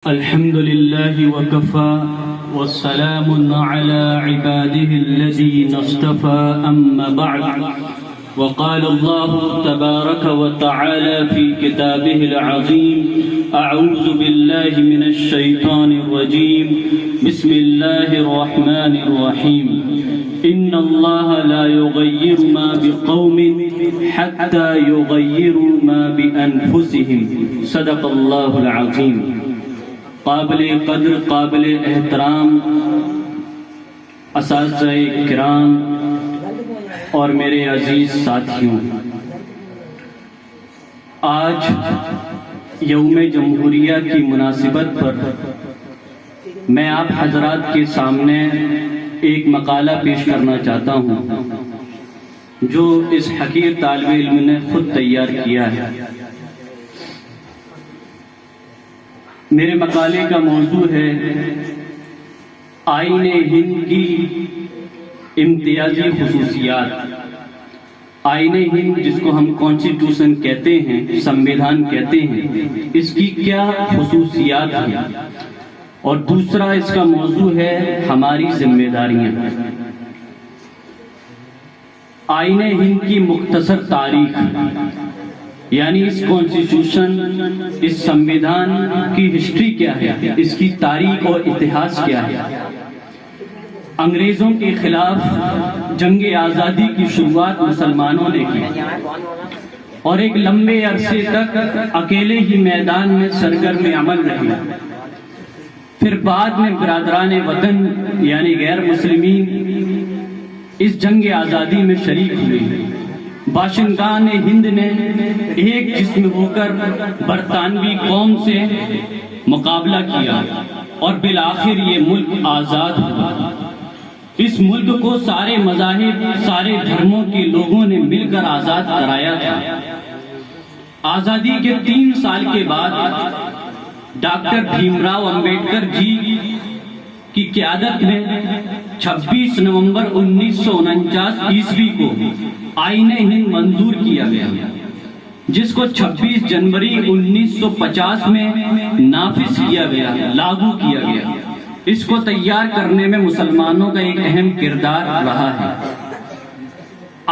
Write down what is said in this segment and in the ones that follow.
الحمد لله وكفى والسلام على عباده الذين اصطفى أما بعد وقال الله تبارك وتعالى في كتابه العظيم أعوذ بالله من الشيطان الرجيم بسم الله الرحمن الرحيم إن الله لا يغير ما بقوم حتى يغيروا ما بأنفسهم صدق الله العظيم. قابل قدر قابل احترام اساتذہ کرام اور میرے عزیز ساتھیوں، آج یوم جمہوریہ کی مناسبت پر میں آپ حضرات کے سامنے ایک مقالہ پیش کرنا چاہتا ہوں جو اس حقیر طالب علم نے خود تیار کیا ہے. میرے مقالے کا موضوع ہے آئین ہند کی امتیازی خصوصیات. آئین ہند جس کو ہم کانسٹیٹیوشن کہتے ہیں، سمویدھان کہتے ہیں، اس کی کیا خصوصیات ہیں، اور دوسرا اس کا موضوع ہے ہماری ذمہ داریاں. آئین ہند کی مختصر تاریخ، یعنی اس کانسٹیٹیوشن، اس سمویدھان کی ہسٹری کیا ہے، اس کی تاریخ اور اتہاس کیا ہے. انگریزوں کے خلاف جنگ آزادی کی شروعات مسلمانوں نے کی اور ایک لمبے عرصے تک اکیلے ہی میدان میں سرگرم عمل رہے. پھر بعد میں برادران وطن یعنی غیر مسلمین اس جنگ آزادی میں شریک ہوئے. باشندگان ہند نے ایک جسم ہو کر برطانوی قوم سے مقابلہ کیا اور بالآخر یہ ملک آزاد ہوا. اس ملک کو سارے مذاہب، سارے دھرموں کے لوگوں نے مل کر آزاد کرایا تھا. آزادی کے 3 سال کے بعد ڈاکٹر بھیم راؤ امبیڈکر جی کی قیادت میں 26 نومبر 1949 عیسوی کو آئین ہند منظور کیا گیا، جس کو 26 جنوری 1950 میں نافذ کیا گیا، لاگو کیا گیا. اس کو تیار کرنے میں مسلمانوں کا ایک اہم کردار رہا ہے.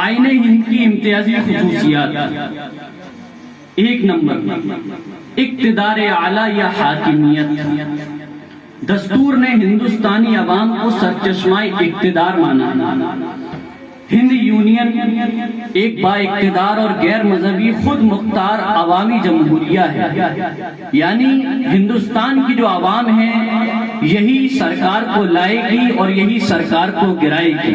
آئین ہند کی امتیازی خصوصیات: 1 نمبر، اقتدار اعلیٰ یا حاکمیت. دستور نے ہندوستانی عوام کو سرچشمہ اقتدار مانا. ہند یونین ایک با اقتدار اور غیر مذہبی خود مختار عوامی جمہوریہ ہے، یعنی ہندوستان کی جو عوام ہے یہی سرکار کو لائے گی اور یہی سرکار کو گرائے گی،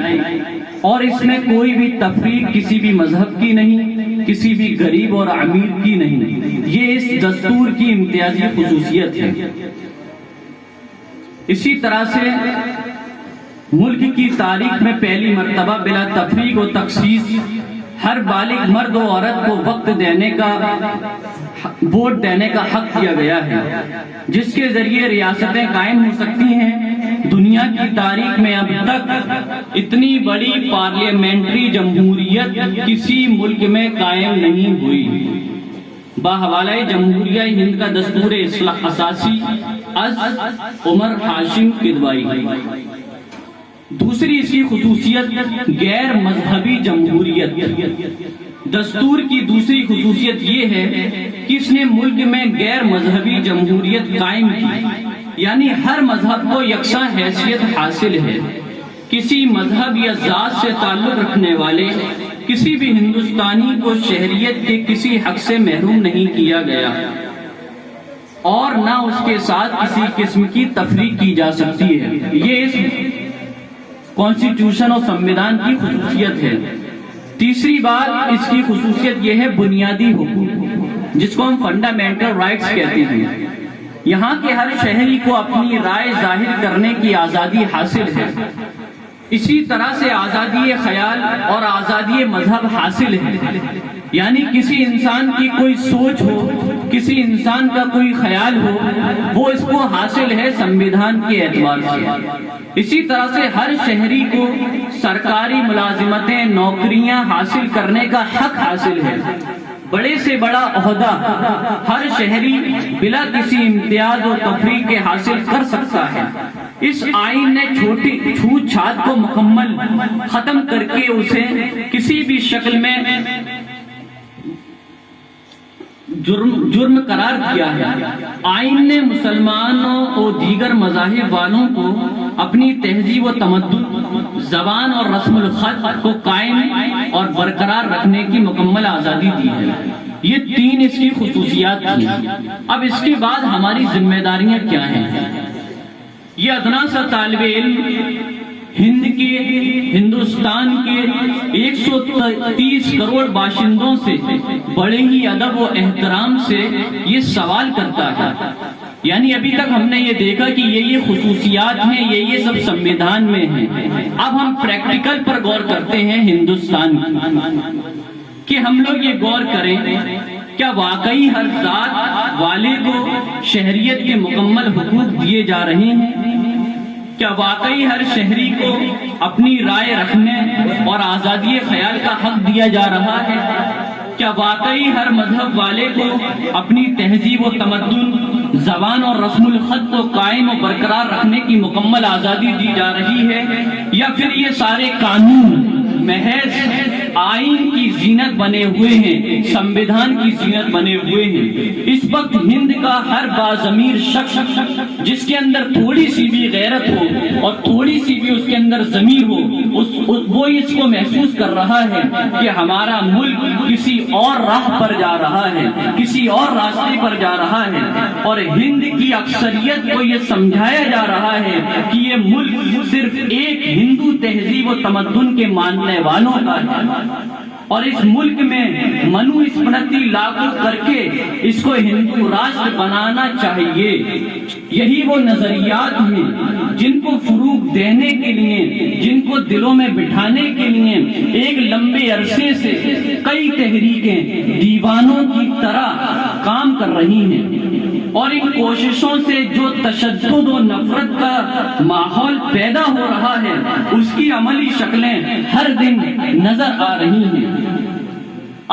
اور اس میں کوئی بھی تفریق کسی بھی مذہب کی نہیں، کسی بھی غریب اور امیر کی نہیں. یہ اس دستور کی امتیازی خصوصیت ہے. اسی طرح سے ملک کی تاریخ میں پہلی مرتبہ بلا تفریق و تخصیص ہر بالغ مرد و عورت کو ووٹ دینے کا حق دیا گیا ہے، جس کے ذریعے ریاستیں قائم ہو سکتی ہیں. دنیا کی تاریخ میں اب تک اتنی بڑی پارلیمنٹری جمہوریت کسی ملک میں قائم نہیں ہوئی. باحوالہ جمہوریہ ہند کا دستور اساسی از عمر ہاشم کدوائی. دوسری اس کی خصوصیت غیر مذہبی جمہوریت. دستور کی دوسری خصوصیت یہ ہے کہ اس نے ملک میں غیر مذہبی جمہوریت قائم کی، یعنی ہر مذہب کو یکساں حیثیت حاصل ہے. کسی مذہب یا ذات سے تعلق رکھنے والے کسی بھی ہندوستانی کو شہریت کے کسی حق سے محروم نہیں کیا گیا، اور نہ اس کے ساتھ کسی قسم کی تفریق کی جا سکتی ہے. یہ اس کانسٹیٹیوشن اور سمویدھان کی خصوصیت ہے. تیسری بات اس کی خصوصیت یہ ہے بنیادی حقوق، جس کو ہم فنڈامنٹل رائٹس کہتے ہیں. یہاں کے ہر شہری کو اپنی رائے ظاہر کرنے کی آزادی حاصل ہے. اسی طرح سے آزادی خیال اور آزادی مذہب حاصل ہے، یعنی کسی انسان کی کوئی سوچ ہو، کسی انسان کا کوئی خیال ہو، وہ اس کو حاصل ہے سمویدھان کے اعتبار سے. اسی طرح سے ہر شہری کو سرکاری ملازمتیں، نوکریاں حاصل کرنے کا حق حاصل ہے. بڑے سے بڑا عہدہ ہر شہری بلا کسی امتیاز و تفریق کے حاصل کر سکتا ہے۔ اس آئین نے چھوٹی چھوت چھات کو مکمل ختم کر کے اسے کسی بھی شکل میں جرم قرار دیا ہے۔ آئین نے مسلمانوں اور دیگر مذاہب والوں کو اپنی تہذیب و تمدن، زبان اور رسم الخط کو قائم اور برقرار رکھنے کی مکمل آزادی دی ہے۔ یہ تین اس کی خصوصیات تھیں۔ اب اس کے بعد ہماری ذمہ داریاں کیا ہیں؟ یہ ادنا سا طالب علم ہندوستان کے 130 کروڑ باشندوں سے بڑے ہی ادب و احترام سے یہ سوال کرتا ہے، یعنی ابھی تک ہم نے یہ دیکھا کہ یہ خصوصیات ہیں، یہ سب سمویدھان میں ہیں۔ اب ہم پریکٹیکل پر غور کرتے ہیں ہندوستان کی، کہ ہم لوگ یہ غور کریں کیا واقعی ہر ذات والے کو شہریت کے مکمل حقوق دیے جا رہے ہیں؟ کیا واقعی ہر شہری کو اپنی رائے رکھنے اور آزادی خیال کا حق دیا جا رہا ہے؟ کیا واقعی ہر مذہب والے کو اپنی تہذیب و تمدن، زبان اور رسم الخط کو قائم و برقرار رکھنے کی مکمل آزادی دی جا رہی ہے؟ یا پھر یہ سارے قانون محض آئین کی زینت بنے ہوئے ہیں، سمویدھان کی زینت بنے ہوئے ہیں؟ اس وقت ہند کا ہر باضمیر شخص جس کے اندر تھوڑی سی بھی غیرت ہو اور تھوڑی سی بھی اس کے اندر ضمیر ہو، وہ اس کو محسوس کر رہا ہے کہ ہمارا ملک کسی اور راہ پر جا رہا ہے، کسی اور راستے پر جا رہا ہے، اور ہند کی اکثریت کو یہ سمجھایا جا رہا ہے کہ یہ ملک صرف ایک ہندو تہذیب و تمدن کے ماننے والوں کا ہے، اور اس ملک میں منو اسمرتی لاگو کر کے اس کو ہندو راشٹر بنانا چاہیے۔ یہی وہ نظریات ہیں جن کو فروغ دینے کے لیے، جن کو دلوں میں بٹھانے کے لیے ایک لمبے عرصے سے کئی تحریکیں دیوانوں کی طرح کام کر رہی ہیں، اور ان کوششوں سے جو تشدد و نفرت کا ماحول پیدا ہو رہا ہے اس کی عملی شکلیں ہر دن نظر آ رہی ہیں۔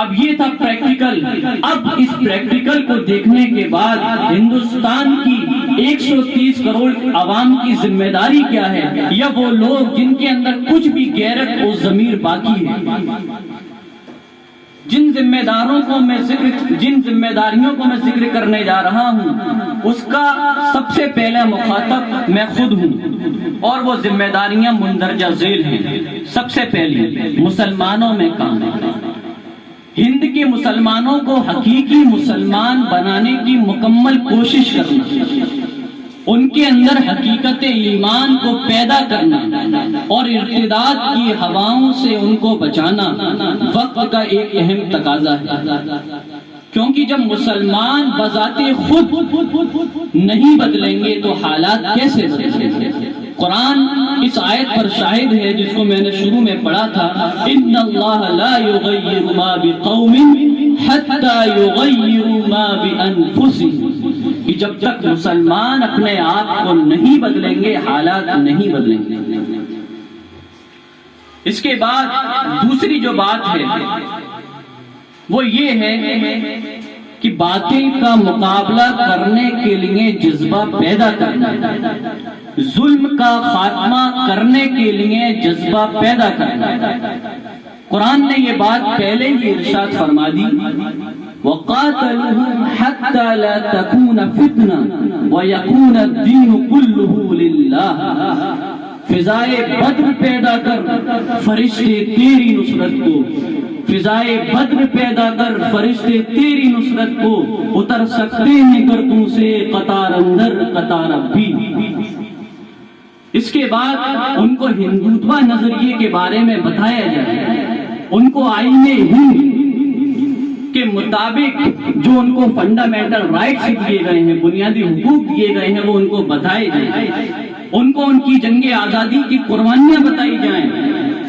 اب یہ تھا پریکٹیکل۔ اب اس پریکٹیکل کو دیکھنے کے بعد ہندوستان کی 130 کروڑ عوام کی ذمہ داری کیا ہے، یا وہ لوگ جن کے اندر کچھ بھی غیرت و ضمیر باقی ہے؟ جن ذمہ داریوں کو میں ذکر کرنے جا رہا ہوں اس کا سب سے پہلا مخاطب میں خود ہوں، اور وہ ذمہ داریاں مندرجہ ذیل ہیں۔ سب سے پہلی مسلمانوں میں کام ہے۔ ہند کے مسلمانوں کو حقیقی مسلمان بنانے کی مکمل کوشش کرنا، ان کے اندر حقیقت ایمان کو پیدا کرنا اور ارتداد کی ہواؤں سے ان کو بچانا وقت کا ایک اہم تقاضا ہے، کیونکہ جب مسلمان بذات خود نہیں بدلیں گے تو حالات کیسے بدلیں گے؟ قرآن اس آیت پر شاہد ہے جس کو میں نے شروع میں پڑھا تھا، ان اللہ لا یغیر ما بقوم حتی یغیروا ما بانفسهم، کہ جب تک مسلمان اپنے آپ کو نہیں بدلیں گے حالات نہیں بدلیں گے۔ اس کے بعد دوسری جو بات ہے وہ یہ ہے کہ باطل کا مقابلہ کرنے کے لیے جذبہ پیدا کرنا، ظلم کا خاتمہ کرنے کے لیے جذبہ پیدا کرنا۔ قرآن نے یہ بات پہلے ہی ارشاد فرما دی، وَقَاتَلُوهُمْ حَتَّى لَا تَكُونَ فِتْنَةٌ وَيَكُونَ الدِّينُ كُلُّهُ لِلَّهِ۔ فضائے بدر پیدا کر فرشتے تیری نصرت کو، فضائے بدر پیدا کر فرشتے تیری نصرت کو، اتر سکتے ہیں گردوں سے قطار اندر قطار اب بھی۔ اس کے بعد ان کو ہندوتوا نظریے کے بارے میں بتایا جائے، ان کو آئین ہند کے مطابق جو ان کو فنڈامنٹل رائٹس دیے گئے ہیں، بنیادی حقوق دیے گئے ہیں، وہ ان کو بتائے جائیں، ان کو ان کی جنگ آزادی کی قربانیاں بتائی جائیں،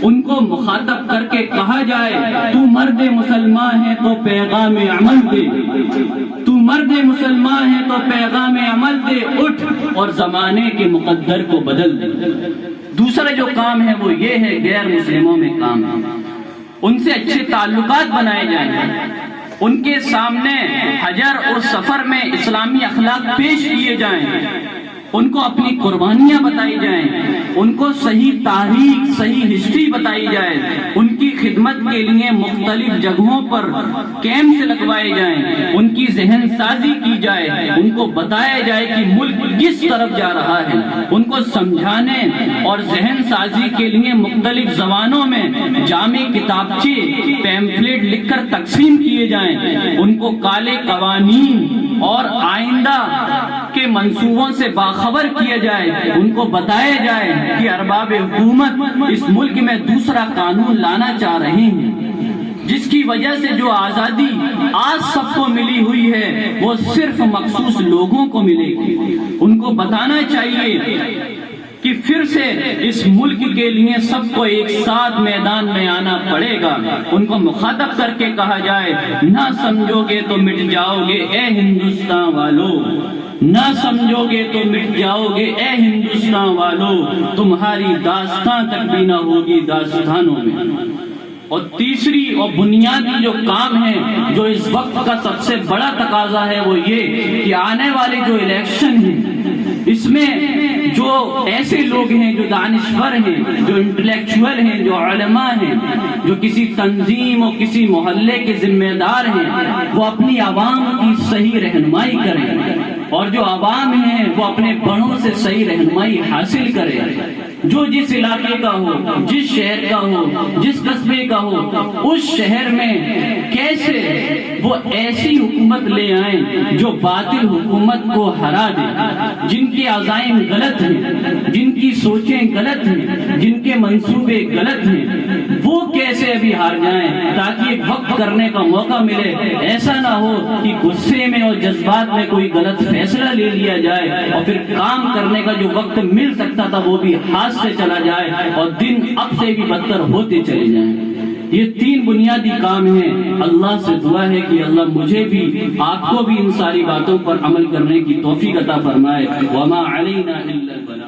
ان کو مخاطب کر کے کہا جائے تو مرد مسلمان ہے تو پیغام عمل دے، تو مرد مسلمان ہے تو پیغام عمل دے، اٹھ اور زمانے کے مقدر کو بدل دے۔ دوسرا جو کام ہے وہ یہ ہے، غیر مسلموں میں کام ہے، ان سے اچھے تعلقات بنائے جائیں، ان کے سامنے حجر اور سفر میں اسلامی اخلاق پیش کیے جائیں، ان کو اپنی قربانیاں بتائی جائیں، ان کو صحیح تاریخ، صحیح ہسٹری بتائی جائے، ان کی خدمت کے لیے مختلف جگہوں پر کیمپ لگوائے جائیں، ان کی ذہن سازی کی جائے، ان کو بتایا جائے کہ ملک کس طرف جا رہا ہے، ان کو سمجھانے اور ذہن سازی کے لیے مختلف زبانوں میں جامع کتابچے، پیمفلیٹ لکھ کر تقسیم کیے جائیں، ان کو کالے قوانین اور آئندہ کے منصوبوں سے باخبر کیا جائے، ان کو بتایا جائے کہ ارباب حکومت اس ملک میں دوسرا قانون لانا چاہ رہے ہیں، جس کی وجہ سے جو آزادی آج سب کو ملی ہوئی ہے وہ صرف مخصوص لوگوں کو ملے گی۔ ان کو بتانا چاہیے کہ پھر سے اس ملک کے لیے سب کو ایک ساتھ میدان میں آنا پڑے گا۔ ان کو مخاطب کر کے کہا جائے، نہ سمجھو گے تو مٹ جاؤ گے اے ہندوستان والو، نہ سمجھو گے تو مٹ جاؤ گے اے ہندوستان والو، تمہاری داستان تک بھی نہ ہوگی داستانوں میں۔ اور تیسری اور بنیادی جو کام ہے، جو اس وقت کا سب سے بڑا تقاضا ہے، وہ یہ کہ آنے والے جو الیکشن ہیں اس میں جو ایسے لوگ ہیں جو دانشور ہیں، جو انٹلیکچوئل ہیں، جو علماء ہیں، جو کسی تنظیم اور کسی محلے کے ذمہ دار ہیں، وہ اپنی عوام کی صحیح رہنمائی کریں، اور جو عوام ہیں وہ اپنے بڑوں سے صحیح رہنمائی حاصل کریں۔ جو جس علاقے کا ہو، جس شہر کا ہو، جس قصبے کا ہو، اس شہر میں کیسے وہ ایسی حکومت لے آئیں جو باطل حکومت کو ہرا دے، جن کے عزائم غلط ہیں، جن کی سوچیں غلط ہیں، جن کے منصوبے غلط ہیں، وہ کیسے ابھی ہار جائیں تاکہ ایک وقت کرنے کا موقع ملے۔ ایسا نہ ہو کہ غصے میں اور جذبات میں کوئی غلط فیصلہ لے لیا جائے اور پھر کام کرنے کا جو وقت مل سکتا تھا وہ بھی ہاتھ سے چلا جائے اور دن اب سے بھی بدتر ہوتے چلے جائیں۔ یہ تین بنیادی کام ہیں۔ اللہ سے دعا ہے کہ اللہ مجھے بھی آپ کو بھی ان ساری باتوں پر عمل کرنے کی توفیق عطا فرمائے۔ وما علینا الا البلاغ۔